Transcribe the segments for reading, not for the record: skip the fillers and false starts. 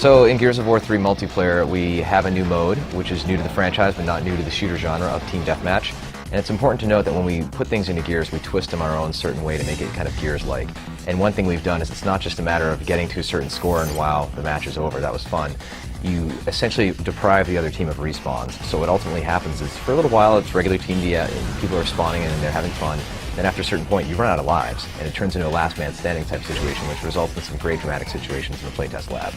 So in Gears of War 3 multiplayer, we have a new mode, which is new to the franchise, but not new to the shooter genre of Team Deathmatch. And it's important to note that when we put things into Gears, we twist them our own certain way to make it kind of Gears-like. And one thing we've done is it's not just a matter of getting to a certain score and wow, the match is over, that was fun. You essentially deprive the other team of respawns. So what ultimately happens is, for a little while, it's regular team and people are spawning in and they're having fun. Then after a certain point, you run out of lives, and it turns into a last man standing type situation, which results in some great dramatic situations in the playtest lab.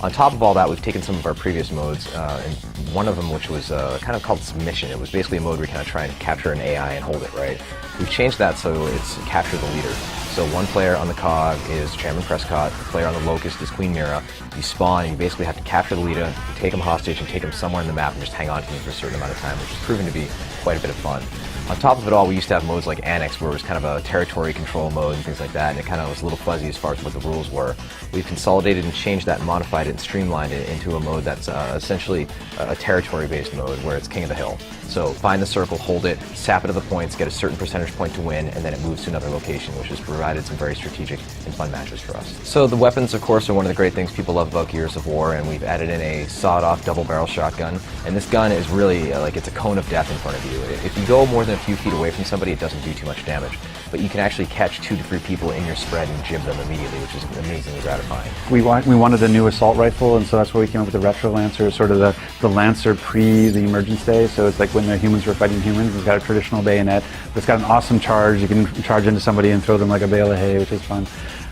On top of all that, we've taken some of our previous modes, and one of them, which was kind of called Submission. It was basically a mode where you kind of try and capture an AI and hold it, right? We've changed that so it's capture the leader. So one player on the COG is Chairman Prescott, the player on the Locust is Queen Mira. You spawn and you basically have to capture the leader, take him hostage and take him somewhere in the map and just hang on to him for a certain amount of time, which has proven to be quite a bit of fun. On top of it all, we used to have modes like Annex, where it was kind of a territory control mode and things like that, and it kind of was a little fuzzy as far as what the rules were. We've consolidated and changed that and modified it and streamlined it into a mode that's essentially a territory-based mode where it's king of the hill. So find the circle, hold it, sap it to the points, get a certain percentage point to win, and then it moves to another location, which has provided some very strategic and fun matches for us. So the weapons, of course, are one of the great things people love about Gears of War, and we've added in a sawed-off double-barrel shotgun. And this gun is really like it's a cone of death in front of you. If you go more than a few feet away from somebody, it doesn't do too much damage. But you can actually catch 2 to 3 people in your spread and jib them immediately, which is amazingly gratifying. We wanted a new assault rifle, and so that's why we came up with the Retro Lancer, sort of the Lancer pre the emergence day. So it's like when the humans were fighting humans. It's got a traditional bayonet, but it's got an awesome charge. You can charge into somebody and throw them like a bale of hay, which is fun.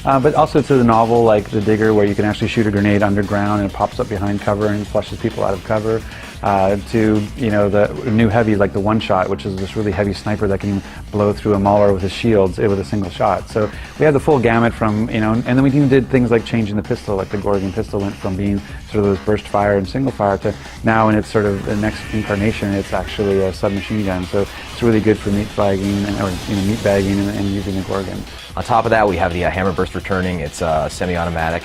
But also to the novel like the Digger, where you can actually shoot a grenade underground and it pops up behind cover and flushes people out of cover. To the new heavy like the One Shot, which is this really heavy sniper that can blow through a mauler with his shields with a single shot. So we had the full gamut from and then we even did things like changing the pistol, like the Gorgon pistol went from being sort of those burst fire and single fire to now in its sort of the next incarnation it's actually a submachine gun. So it's really good for meat bagging meat bagging and using the Gorgon. On top of that, we have the Hammer Burst returning. It's semi-automatic.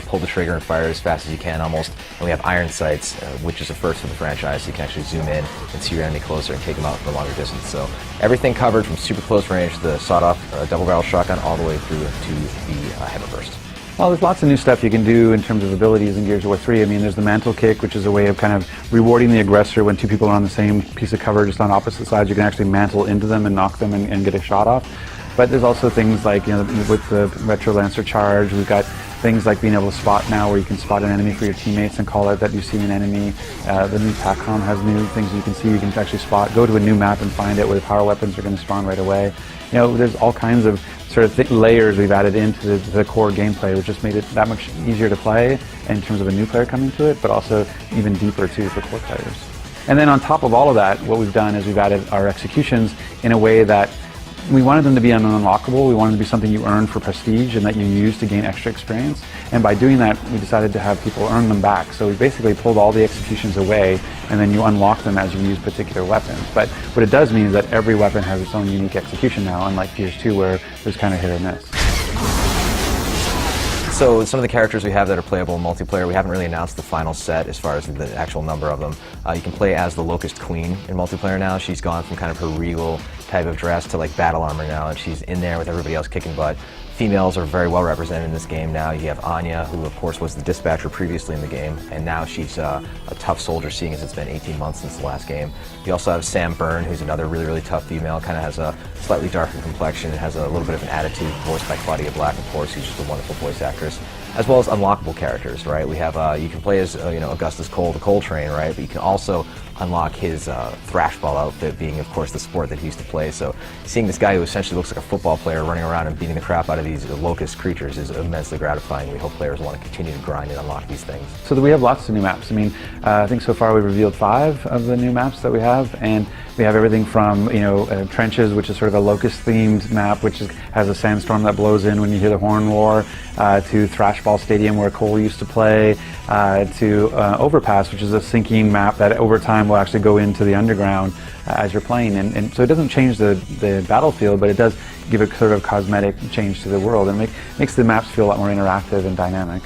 Pull the trigger and fire as fast as you can almost. And we have iron sights, which is a first for the franchise, so you can actually zoom in and see your enemy closer and take them out from a longer distance. So everything covered from super close range, the sawed-off double-barrel shotgun, all the way through to the Hammer Burst. Well, there's lots of new stuff you can do in terms of abilities in Gears of War 3. I mean, there's the mantle kick, which is a way of kind of rewarding the aggressor when 2 people are on the same piece of cover, just on opposite sides. You can actually mantle into them and knock them and get a shot off. But there's also things like, with the Retro Lancer charge, we've got things like being able to spot now, where you can spot an enemy for your teammates and call out that you see an enemy. The new TACCOM has new things you can see. You can actually spot, go to a new map and find it where the power weapons are going to spawn right away. There's all kinds of sort of layers we've added into the core gameplay, which just made it that much easier to play in terms of a new player coming to it, but also even deeper too for core players. And then on top of all of that, what we've done is we've added our executions in a way that we wanted them to be unlockable. We wanted them to be something you earn for prestige and that you use to gain extra experience. And by doing that, we decided to have people earn them back. So we basically pulled all the executions away, and then you unlock them as you use particular weapons. But what it does mean is that every weapon has its own unique execution now, unlike Gears 2, where there's kind of hit or miss. So some of the characters we have that are playable in multiplayer, we haven't really announced the final set as far as the actual number of them. You can play as the Locust Queen in multiplayer now. She's gone from kind of her regal type of dress to like battle armor now, and she's in there with everybody else kicking butt. Females are very well represented in this game now. You have Anya, who of course was the dispatcher previously in the game, and now she's a tough soldier, seeing as it's been 18 months since the last game. You also have Sam Byrne, who's another really, really tough female, kind of has a slightly darker complexion, and has a little bit of an attitude, voiced by Claudia Black, of course, who's just a wonderful voice actress. As well as unlockable characters, right? We have, you can play as, Augustus Cole, the Coal Train, right? But you can also unlock his thrashball outfit, being, of course, the sport that he used to play. So seeing this guy who essentially looks like a football player running around and beating the crap out of these locust creatures is immensely gratifying. We hope players want to continue to grind and unlock these things. So we have lots of new maps. I mean, I think so far we've revealed 5 of the new maps that we have, and we have everything from, Trenches, which is sort of a locust-themed map, which has a sandstorm that blows in when you hear the horn roar, to Thrashball Stadium, where Cole used to play, to Overpass, which is a sinking map that over time will actually go into the underground as you're playing. And so it doesn't change the battlefield, but it does give a sort of cosmetic change to the world and makes the maps feel a lot more interactive and dynamic.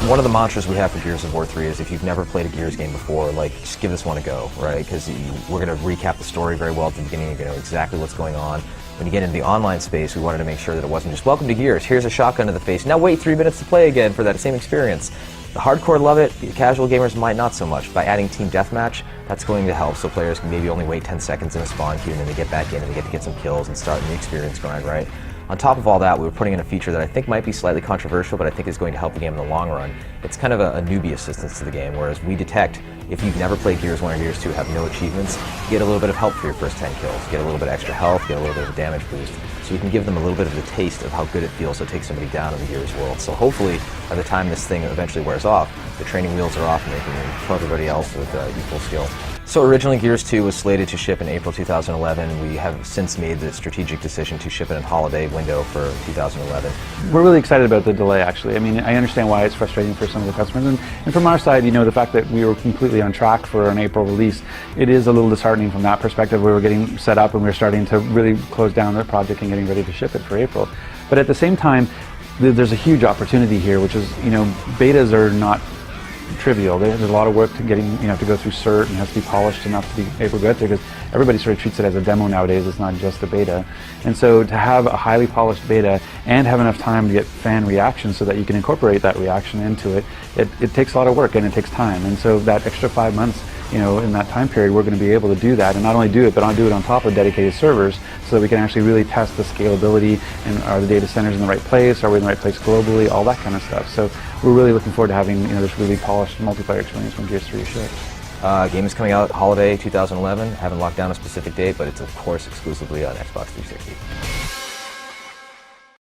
One of the mantras we have for Gears of War 3 is if you've never played a Gears game before, just give this one a go, right? Because we're going to recap the story very well at the beginning. You're going to know exactly what's going on. when you get into the online space, we wanted to make sure that it wasn't just welcome to Gears, here's a shotgun to the face, now wait 3 minutes to play again for that same experience. The hardcore love it, the casual gamers might not so much. By adding Team Deathmatch, that's going to help, so players can maybe only wait 10 seconds in a spawn queue and then they get back in and they get to get some kills and start the experience grind, right? On top of all that, we were putting in a feature that I think might be slightly controversial, but I think is going to help the game in the long run. It's kind of a newbie assistance to the game, whereas we detect if you've never played Gears 1 or Gears 2, have no achievements, you get a little bit of help for your first 10 kills. You get a little bit of extra health, you get a little bit of a damage boost. So you can give them a little bit of the taste of how good it feels to take somebody down in the Gears world. So hopefully, by the time this thing eventually wears off, the training wheels are off and they can kill everybody else with equal skill. So originally Gears 2 was slated to ship in April 2011. We have since made the strategic decision to ship it in holiday window for 2011. We're really excited about the delay, actually. I mean, I understand why it's frustrating for some of the customers. And from our side, you know, the fact that we were completely on track for an April release, it is a little disheartening from that perspective. We were getting set up and we were starting to really close down the project and getting ready to ship it for April. But at the same time, there's a huge opportunity here, which is, you know, betas are not trivial. There's a lot of work to getting, you know, to go through cert and has to be polished enough to be able to get there, because everybody sort of treats it as a demo nowadays. It's not just a beta. And so to have a highly polished beta and have enough time to get fan reactions so that you can incorporate that reaction into it, it takes a lot of work and it takes time. And so that extra 5 months, you know, in that time period, we're going to be able to do that, and not only do it, but I'll do it on top of dedicated servers so that we can actually really test the scalability and are the data centers in the right place, are we in the right place globally, all that kind of stuff. So we're really looking forward to having, you know, this really polished multiplayer experience when Gears 3 ships. Game is coming out holiday 2011. Haven't locked down a specific date, but it's of course exclusively on Xbox 360.